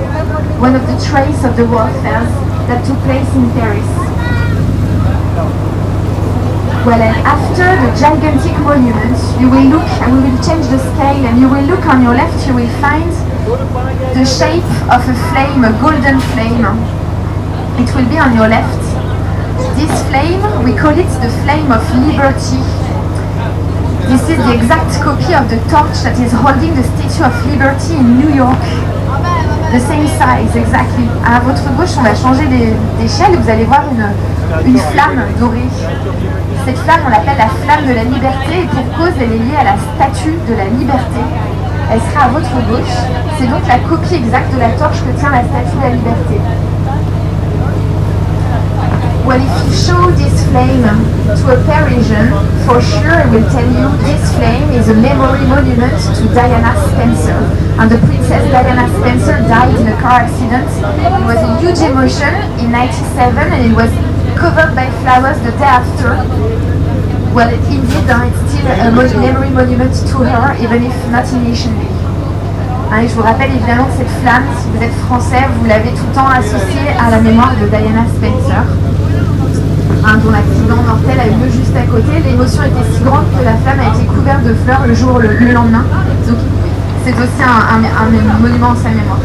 one of the trace of the World Fairs that took place in Paris. Well, and after the gigantic monuments, you will look, and we will change the scale, and you will look on your left, you will find the shape of a flame, a golden flame. It will be on your left. This flame, we call it the flame of liberty. This is the exact copy of the torch that is holding the Statue of Liberty in New York. The same size, exactly. À votre gauche, on va changer d'échelle. Vous allez voir une flamme dorée. Cette flamme, on l'appelle la flamme de la liberté, et pour cause, elle est liée à la statue de la liberté. Elle sera à votre gauche. C'est donc la copie exacte de la torche que tient la statue de la liberté. Well, if you show this flame to a Parisian, for sure he will tell you this flame is a memory monument to Diana Spencer. And the Princess Diana Spencer died in a car accident. It was a huge emotion in 1997 and it was covered by flowers the day after. Well, indeed, it's still a memory monument to her, even if not initially. Et je vous rappelle évidemment que cette flamme, si vous êtes français, vous l'avez tout le temps associée à la mémoire de Diana Spencer, dont l'accident mortel a eu lieu juste à côté. L'émotion était si grande que la flamme a été couverte de fleurs le lendemain. Donc c'est aussi un monument en sa mémoire.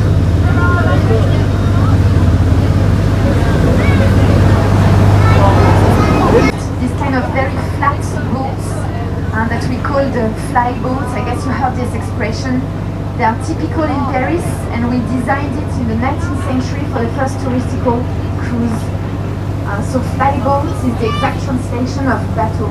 This kind of very flat boats that we call the fly boats, I guess you heard this expression. They are typical in Paris, and we designed it in the 19th century for the first touristical cruise. So flyboat is the exact translation of bateau.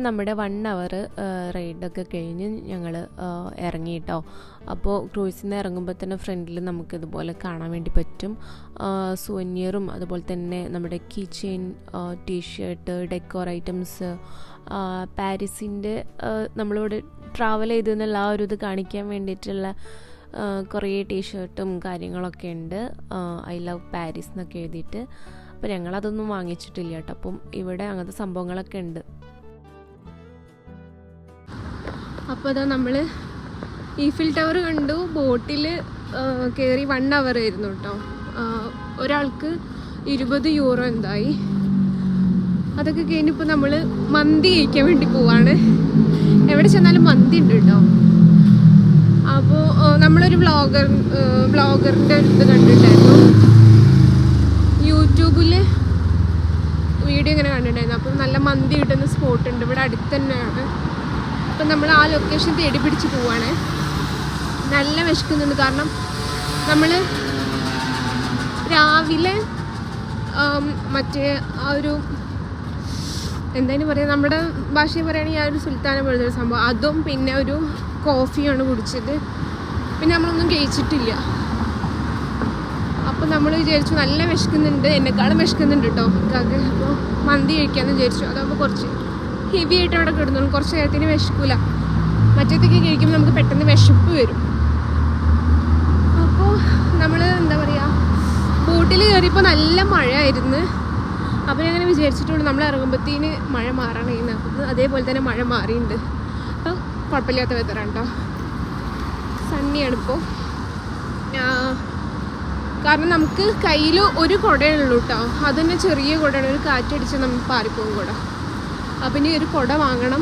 നമ്മുടെ 1 hour റൈഡൊക്കെ കഴിഞ്ഞ് ഞങ്ങൾ ഇറങ്ങി കേട്ടോ. അപ്പോൾ ക്രൂസിൽ നിന്ന് ഇറങ്ങുമ്പോൾ തന്നെ ഫ്രണ്ടിൽ നമുക്ക് ഇതുപോലെ കാണാൻ വേണ്ടി പറ്റും സുവനിയറും അതുപോലെ തന്നെ നമ്മുടെ key chain, t shirt, decor items, പാരീസിൻ്റെ നമ്മളിവിടെ ട്രാവൽ ചെയ്തു എന്നുള്ള ആ ഒരു ഇത് കാണിക്കാൻ വേണ്ടിയിട്ടുള്ള കുറേ ടീഷർട്ടും കാര്യങ്ങളൊക്കെ ഉണ്ട്. ഐ ലവ് പാരീസ് എന്നൊക്കെ എഴുതിയിട്ട്. അപ്പോൾ ഞങ്ങളതൊന്നും വാങ്ങിച്ചിട്ടില്ല കേട്ടോ. അപ്പം ഇവിടെ അങ്ങനത്തെ സംഭവങ്ങളൊക്കെ ഉണ്ട്. അപ്പോൾ അതാ നമ്മൾ ഈഫിൽ ടവർ കണ്ടു. ബോട്ടിൽ കയറി 1 hour ആയിരുന്നു കേട്ടോ. ഒരാൾക്ക് 20 euro എന്തായി. അതൊക്കെ കഴിഞ്ഞിപ്പോൾ നമ്മൾ മന്തി കഴിക്കാൻ വേണ്ടി പോവാണ്. എവിടെ ചെന്നാലും മന്തി ഉണ്ട് കേട്ടോ. അപ്പോൾ നമ്മളൊരു വ്ളോഗറിൻ്റെ ഇത് കണ്ടിട്ടുണ്ടായിരുന്നു, യൂട്യൂബിൽ വീഡിയോ ഇങ്ങനെ കണ്ടിട്ടുണ്ടായിരുന്നു. അപ്പം നല്ല മന്തി കിട്ടുന്ന സ്പോട്ട് ഉണ്ട് ഇവിടെ അടുത്ത് തന്നെയാണ്. അപ്പം നമ്മൾ ആ ലൊക്കേഷൻ തേടി പിടിച്ച് പോവാണ്. നല്ല വിശക്കുന്നുണ്ട്. കാരണം നമ്മൾ രാവിലെ മറ്റേ ആ ഒരു എന്തായാലും പറയാം, നമ്മുടെ ഭാഷയിൽ പറയുകയാണെങ്കിൽ ആ ഒരു സുൽത്താന പോലത്തെ സംഭവം, അതും പിന്നെ ഒരു കോഫിയാണ് കുടിച്ചത്. പിന്നെ നമ്മളൊന്നും കഴിച്ചിട്ടില്ല. അപ്പോൾ നമ്മൾ വിചാരിച്ചു നല്ല വിശക്കുന്നുണ്ട്, എന്നെക്കാളും വിശക്കുന്നുണ്ട് കേട്ടോ ഇക്കാക്ക്. അപ്പോൾ മന്തി കഴിക്കാമെന്ന് വിചാരിച്ചു. അതാകുമ്പോൾ കുറച്ച് ഹെവി ആയിട്ട് അവിടെ കിടന്നു, കുറച്ച് നേരത്തിന് വിശക്കൂല. മറ്റേതൊക്കെ കഴിക്കുമ്പോൾ നമുക്ക് പെട്ടെന്ന് വിശപ്പ് വരും. അപ്പോൾ നമ്മൾ എന്താ പറയുക, ബോട്ടിൽ കയറിയപ്പോൾ നല്ല മഴയായിരുന്നു. അപ്പോൾ ഞാൻ അങ്ങനെ വിചാരിച്ചിട്ടുണ്ട് നമ്മൾ ഇറങ്ങുമ്പോഴത്തേന് മഴ മാറണേന്ന്. അപ്പോൾ അതേപോലെ തന്നെ മഴ മാറിയിട്ടുണ്ട്. അപ്പോൾ കുഴപ്പമില്ലാത്ത വെതറാണ് കേട്ടോ. സണ്ണിയാണിപ്പോൾ. കാരണം നമുക്ക് കയ്യിൽ ഒരു കുടയുള്ളൂ കേട്ടോ. അത് തന്നെ ചെറിയ കുടയാണ്, ഒരു കാറ്റടിച്ച് നമ്മൾ പാറിപ്പോകും കുട. അപ്പം ഇനി ഒരു കുട വാങ്ങണം.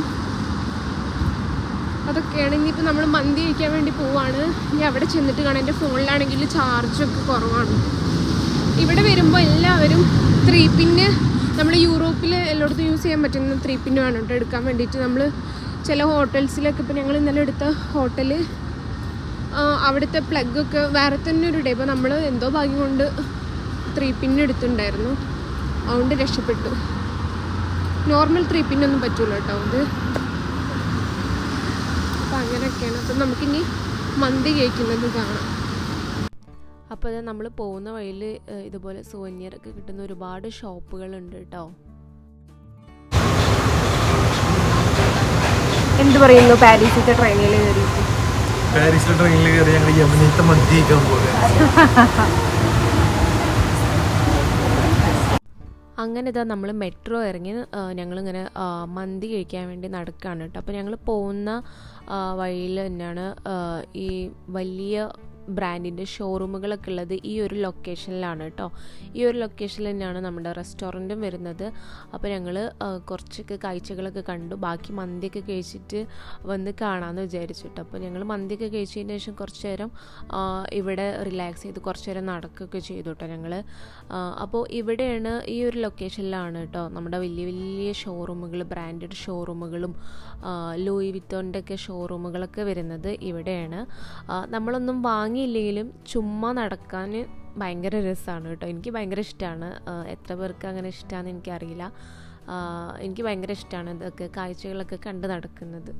അതൊക്കെയാണ്. ഇനിയിപ്പോൾ നമ്മൾ മന്തി കഴിക്കാൻ വേണ്ടി പോവാണ്. ഇനി അവിടെ ചെന്നിട്ട് കാണാം. എൻ്റെ ഫോണിലാണെങ്കിൽ ചാർജൊക്കെ കുറവാണ്. ഇവിടെ വരുമ്പോൾ എല്ലാവരും 3 pin, നമ്മൾ യൂറോപ്പിൽ എല്ലായിടത്തും യൂസ് ചെയ്യാൻ പറ്റുന്ന 3 pin വേണം കേട്ടോ എടുക്കാൻ വേണ്ടിയിട്ട്. നമ്മൾ ചില ഹോട്ടൽസിലൊക്കെ, ഇപ്പോൾ ഞങ്ങൾ ഇന്നലെ എടുത്ത ഹോട്ടൽ, അവിടുത്തെ പ്ലഗൊക്കെ വേറെ തന്നെ ഒരു ഡേ. ഇപ്പോൾ നമ്മൾ എന്തോ ഭാഗ്യം കൊണ്ട് 3 pin എടുത്തിട്ടുണ്ടായിരുന്നു, അതുകൊണ്ട് രക്ഷപ്പെട്ടു. നോർമൽ 3 pin ഒന്നും പറ്റൂല കേട്ടോ അത്. അപ്പം അങ്ങനെയൊക്കെയാണ്. അപ്പം നമുക്കിനി മന്തി കഴിക്കുന്നത് കാണാം. അപ്പോൾ അത് നമ്മൾ പോകുന്ന വഴിയിൽ ഇതുപോലെ സുവനിയറൊക്കെ കിട്ടുന്ന ഒരുപാട് ഷോപ്പുകളുണ്ട് കേട്ടോ. എന്ത് പറയുന്നു പാരീസിലത്തെ ട്രെയിനിൽ കയറിയിട്ട്? പാരീസിലെ ട്രെയിനിൽ കയറി ഞങ്ങൾ യമനിലത്തെ മന്തി കഴിക്കാൻ പോകുക. അങ്ങനെ ഇതാ നമ്മൾ മെട്രോ ഇറങ്ങി ഞങ്ങളിങ്ങനെ മന്തി കഴിക്കാൻ വേണ്ടി നടക്കുകയാണ് കേട്ടോ. അപ്പോൾ ഞങ്ങൾ പോകുന്ന വഴിയിൽ തന്നെയാണ് ഈ വലിയ ബ്രാൻഡിൻ്റെ ഷോറൂമുകളൊക്കെ ഉള്ളത്. ഈ ഒരു ലൊക്കേഷനിലാണ് കേട്ടോ. ഈ ഒരു ലൊക്കേഷനിൽ തന്നെയാണ് നമ്മുടെ റെസ്റ്റോറൻറ്റും വരുന്നത്. അപ്പോൾ ഞങ്ങൾ കുറച്ചൊക്കെ കാഴ്ചകളൊക്കെ കണ്ടു. ബാക്കി മന്തിയൊക്കെ കഴിച്ചിട്ട് വന്ന് കാണാമെന്ന് വിചാരിച്ചു കേട്ടോ. അപ്പോൾ ഞങ്ങൾ മന്തിയൊക്കെ കഴിച്ചതിന് ശേഷം കുറച്ച് നേരം ഇവിടെ റിലാക്സ് ചെയ്ത് കുറച്ച് നേരം നടക്കുകയൊക്കെ ചെയ്തു കേട്ടോ ഞങ്ങൾ. അപ്പോൾ ഇവിടെയാണ്, ഈ ഒരു ലൊക്കേഷനിലാണ് കേട്ടോ നമ്മുടെ വലിയ വലിയ ഷോറൂമുകൾ, ബ്രാൻഡഡ് ഷോറൂമുകളും ലൂയി വിത്തോൻ്റെ ഒക്കെ ഷോറൂമുകളൊക്കെ വരുന്നത് ഇവിടെയാണ്. നമ്മളൊന്നും വാങ്ങിയില്ലെങ്കിലും ചുമ്മാ നടക്കാൻ ഭയങ്കര രസമാണ് കേട്ടോ. എനിക്ക് ഭയങ്കര ഇഷ്ടമാണ്. എത്ര പേർക്ക് അങ്ങനെ ഇഷ്ടമാണെന്ന് എനിക്കറിയില്ല. എനിക്ക് ഭയങ്കര ഇഷ്ടമാണ് ഇതൊക്കെ കാഴ്ചകളൊക്കെ കണ്ട് നടക്കുന്നത്.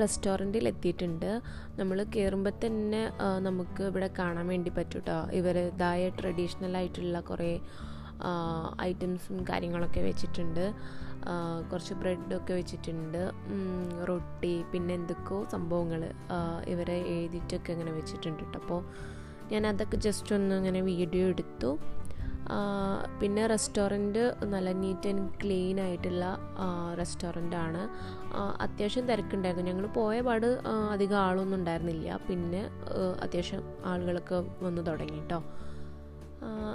റെസ്റ്റോറൻറ്റിൽ എത്തിയിട്ടുണ്ട്. നമ്മൾ കയറുമ്പോൾ തന്നെ നമുക്ക് ഇവിടെ കാണാൻ വേണ്ടി പറ്റും കേട്ടോ. ഇവരുടേതായ ട്രഡീഷണൽ ആയിട്ടുള്ള കുറേ ഐറ്റംസും കാര്യങ്ങളൊക്കെ വെച്ചിട്ടുണ്ട്. കുറച്ച് ബ്രെഡൊക്കെ വെച്ചിട്ടുണ്ട്, റൊട്ടി, പിന്നെ എന്തൊക്കെയോ സംഭവങ്ങൾ ഇവരെ എഴുതിയിട്ടൊക്കെ ഇങ്ങനെ വെച്ചിട്ടുണ്ട് കേട്ടോ. അപ്പോൾ ഞാൻ അതൊക്കെ ജസ്റ്റ് ഒന്ന് ഇങ്ങനെ വീഡിയോ എടുത്തു. പിന്നെ റെസ്റ്റോറൻറ്റ് നല്ല നീറ്റ് ആൻഡ് ക്ലീൻ ആയിട്ടുള്ള റെസ്റ്റോറൻ്റാണ്. അത്യാവശ്യം തിരക്കുണ്ടായിരുന്നു. ഞങ്ങൾ പോയ പാട് അധികം ആളൊന്നും ഉണ്ടായിരുന്നില്ല. പിന്നെ അത്യാവശ്യം ആളുകളൊക്കെ വന്ന് തുടങ്ങി കേട്ടോ.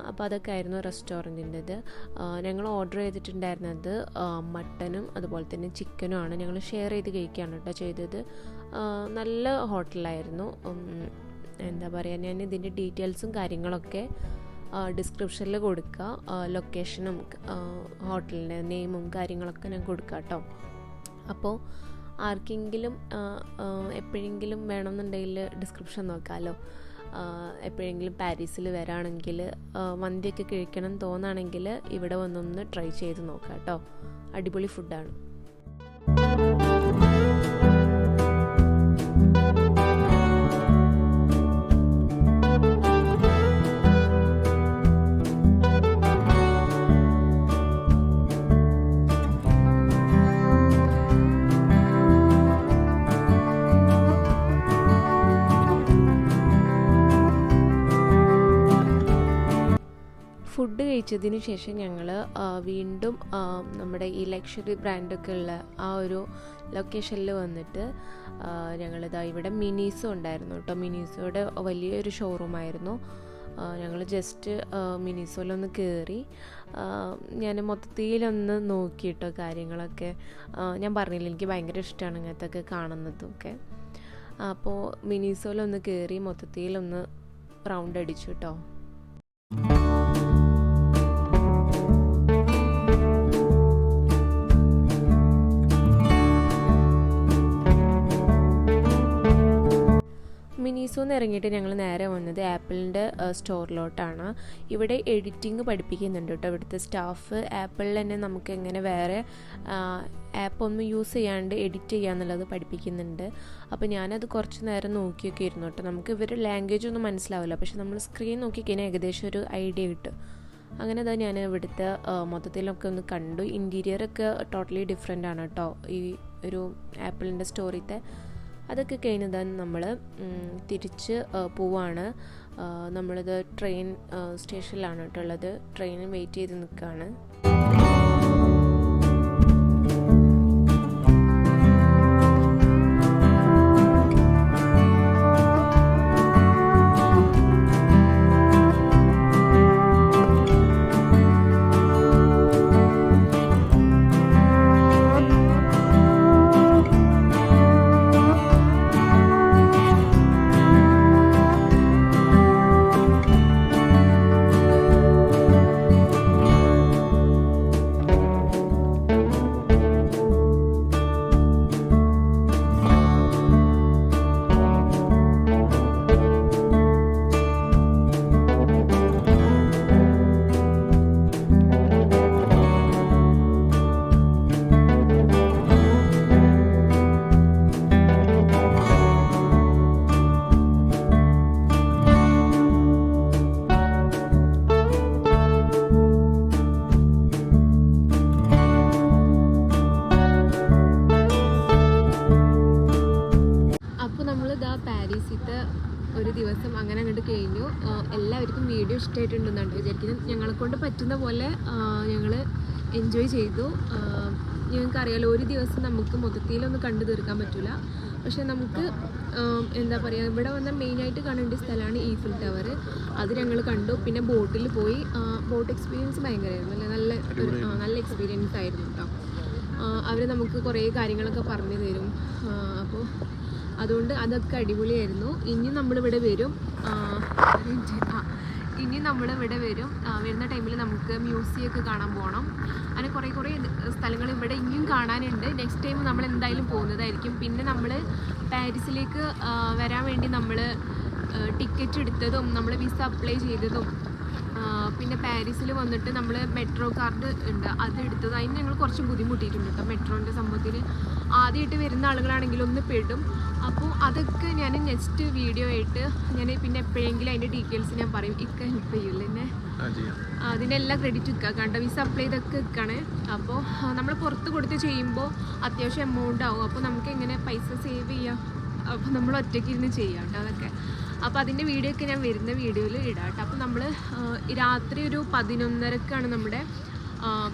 അപ്പോൾ അതൊക്കെ ആയിരുന്നു റെസ്റ്റോറൻറ്റിൻ്റെത്. ഞങ്ങൾ ഓർഡർ ചെയ്തിട്ടുണ്ടായിരുന്നത് മട്ടനും അതുപോലെ തന്നെ ചിക്കനും ആണ്. ഞങ്ങൾ ഷെയർ ചെയ്ത് കഴിക്കുകയാണ് കേട്ടോ ചെയ്തത്. നല്ല ഹോട്ടലായിരുന്നു. എന്താ പറയുക, ഞാൻ ഇതിൻ്റെ ഡീറ്റെയിൽസും കാര്യങ്ങളൊക്കെ ഡിസ്ക്രിപ്ഷനിൽ കൊടുക്കുക. ലൊക്കേഷനും ഹോട്ടലിൻ്റെ നെയിമും കാര്യങ്ങളൊക്കെ ഞാൻ കൊടുക്കാം കേട്ടോ. അപ്പോൾ ആർക്കെങ്കിലും എപ്പോഴെങ്കിലും വേണമെന്നുണ്ടെങ്കിൽ ഡിസ്ക്രിപ്ഷൻ നോക്കാമല്ലോ. എപ്പോഴെങ്കിലും പാരീസിൽ വരാണെങ്കിൽ മന്തിയൊക്കെ കഴിക്കണം തോന്നുകയാണെങ്കിൽ ഇവിടെ വന്നൊന്ന് ട്രൈ ചെയ്ത് നോക്കാം കേട്ടോ. അടിപൊളി ഫുഡാണ്. ഫുഡ് കഴിച്ചതിന് ശേഷം ഞങ്ങൾ വീണ്ടും നമ്മുടെ ഈ ലക്ഷറി ബ്രാൻഡൊക്കെ ഉള്ള ആ ഒരു ലൊക്കേഷനിൽ വന്നിട്ട് ഞങ്ങളിതാ ഇവിടെ മിനീസോ ഉണ്ടായിരുന്നു കേട്ടോ. മിനീസോയുടെ വലിയൊരു ഷോറൂമായിരുന്നു. ഞങ്ങൾ ജസ്റ്റ് മിനീസോയിലൊന്ന് കയറി ഞാൻ മൊത്തത്തിലൊന്ന് നോക്കിയിട്ടോ കാര്യങ്ങളൊക്കെ. ഞാൻ പറഞ്ഞില്ല, എനിക്ക് ഭയങ്കര ഇഷ്ടമാണ് ഇങ്ങനത്തെയൊക്കെ കാണുന്നതൊക്കെ. അപ്പോൾ മിനീസോയിലൊന്ന് കയറി മൊത്തത്തിലൊന്ന് റൗണ്ട് അടിച്ചു കേട്ടോ. മിനീസോന്ന് ഇറങ്ങിയിട്ട് ഞങ്ങൾ നേരെ വന്നത് ആപ്പിളിൻ്റെ സ്റ്റോറിലോട്ടാണ്. ഇവിടെ എഡിറ്റിംഗ് പഠിപ്പിക്കുന്നുണ്ട് കേട്ടോ ഇവിടുത്തെ സ്റ്റാഫ്. ആപ്പിളിൽ തന്നെ നമുക്ക് എങ്ങനെ വേറെ ആപ്പൊന്നും യൂസ് ചെയ്യാണ്ട് എഡിറ്റ് ചെയ്യാന്നുള്ളത് പഠിപ്പിക്കുന്നുണ്ട്. അപ്പോൾ ഞാനത് കുറച്ച് നേരം നോക്കിയൊക്കെ ഇരുന്നു കേട്ടോ. നമുക്ക് ഇവരുടെ ലാംഗ്വേജ് ഒന്നും മനസ്സിലാവില്ല, പക്ഷെ നമ്മൾ സ്ക്രീൻ നോക്കിക്കഴിഞ്ഞാൽ ഏകദേശം ഒരു ഐഡിയ കിട്ടും. അങ്ങനെ തന്നെ ഞാൻ ഇവിടുത്തെ മൊത്തത്തിലൊക്കെ ഒന്ന് കണ്ടു. ഇൻറ്റീരിയറൊക്കെ ടോട്ടലി ഡിഫറെൻ്റ് ആണ് കേട്ടോ ഈ ഒരു ആപ്പിളിൻ്റെ സ്റ്റോറിത്തെ. അതൊക്കെ കഴിഞ്ഞതാണ് നമ്മൾ തിരിച്ച് പോവാണ്. നമ്മളിത് ട്രെയിൻ സ്റ്റേഷനിലാണ് കേട്ടോ ഉള്ളത്. ട്രെയിൻ വെയിറ്റ് ചെയ്ത് നിൽക്കുകയാണ്. ഒരു ദിവസം അങ്ങനെ അങ്ങോട്ട് കഴിഞ്ഞു. എല്ലാവർക്കും വീഡിയോ ഇഷ്ടമായിട്ടുണ്ടെന്നാണ് വിചാരിക്കുന്നത്. ഞങ്ങളെ കൊണ്ട് പറ്റുന്ന പോലെ ഞങ്ങൾ എൻജോയ് ചെയ്തു. ഞങ്ങൾക്കറിയാലോ ഒരു ദിവസം നമുക്ക് മൊത്തത്തിലൊന്നും കണ്ടു തീർക്കാൻ പറ്റില്ല. പക്ഷേ നമുക്ക് എന്താ പറയുക, ഇവിടെ വന്ന മെയിനായിട്ട് കാണേണ്ട സ്ഥലമാണ് ഈഫിൽ ടവർ. അത് ഞങ്ങൾ കണ്ടു. പിന്നെ ബോട്ടിൽ പോയി. ബോട്ട് എക്സ്പീരിയൻസ് ഭയങ്കരമായിരുന്നു അല്ലേ, നല്ല എക്സ്പീരിയൻസ് ആയിരുന്നു കേട്ടോ. അവർ നമുക്ക് കുറേ കാര്യങ്ങളൊക്കെ പറഞ്ഞു തരും. അപ്പോൾ അതുകൊണ്ട് അതൊക്കെ അടിപൊളിയായിരുന്നു. ഇനി നമ്മളിവിടെ വരും. വരുന്ന ടൈമിൽ നമുക്ക് മ്യൂസിയമൊക്കെ കാണാൻ പോകണം. അങ്ങനെ കുറേ സ്ഥലങ്ങൾ ഇവിടെ ഇനിയും കാണാനുണ്ട്. നെക്സ്റ്റ് ടൈം നമ്മൾ എന്തായാലും പോകുന്നതായിരിക്കും. പിന്നെ നമ്മൾ പാരീസിലേക്ക് വരാൻ വേണ്ടി നമ്മൾ ടിക്കറ്റ് എടുത്തതും നമ്മൾ വിസ അപ്ലൈ ചെയ്തതും പിന്നെ പാരീസിൽ വന്നിട്ട് നമ്മൾ മെട്രോ കാർഡ് ഉണ്ട്, അത് എടുത്തത്. അതിന് ഞങ്ങൾ കുറച്ച് ബുദ്ധിമുട്ടിയിട്ടുണ്ട് കേട്ടോ. മെട്രോൻ്റെ സംഭവത്തിന് ആദ്യമായിട്ട് വരുന്ന ആളുകളാണെങ്കിൽ ഒന്ന് പെടും. അപ്പോൾ അതൊക്കെ ഞാൻ നെക്സ്റ്റ് വീഡിയോ ആയിട്ട് ഞാൻ പിന്നെ എപ്പോഴെങ്കിലും അതിൻ്റെ ഡീറ്റെയിൽസ് ഞാൻ പറയും. ഇക്ക ഹെൽപ്പ് ചെയ്യൂല്ലേ എന്നെ? അതിൻ്റെ എല്ലാ ക്രെഡിറ്റ് ഇക്ക കണ്ട. വിസ അപ്ലൈ ചെയ്തൊക്കെ ഇക്കാണ്. അപ്പോൾ നമ്മൾ പുറത്ത് കൊടുത്ത് ചെയ്യുമ്പോൾ അത്യാവശ്യം എമൗണ്ട് ആവും. അപ്പോൾ നമുക്ക് എങ്ങനെ പൈസ സേവ് ചെയ്യാം? അപ്പോൾ നമ്മൾ ഒറ്റയ്ക്ക് ഇരുന്ന് ചെയ്യാം കേട്ടോ അതൊക്കെ. അപ്പോൾ അതിൻ്റെ വീഡിയോ ഒക്കെ ഞാൻ വരുന്ന വീഡിയോയിൽ ഇടാം കേട്ടോ. അപ്പോൾ നമ്മൾ രാത്രി ഒരു 11:30ക്കാണ് നമ്മുടെ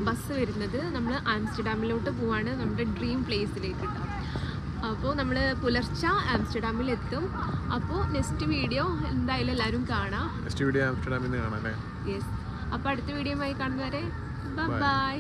ബസ് വരുന്നത്. നമ്മൾ ആംസ്റ്റർഡാമിലോട്ട് പോവാണ്, നമ്മുടെ ഡ്രീം പ്ലേസിലേക്ക് കേട്ടോ. അപ്പോൾ നമ്മൾ പുലർച്ചെ ആംസ്റ്റർഡാമിൽ എത്തും. അപ്പോൾ നെക്സ്റ്റ് വീഡിയോ എന്തായാലും എല്ലാവരും കാണാം. നെക്സ്റ്റ് വീഡിയോ ആംസ്റ്റർഡാമിൽ നിന്ന് കാണാം അല്ലേ? യെസ്. അപ്പോൾ അടുത്ത വീഡിയോ ആയി കാണുന്നവരെ ബൈ.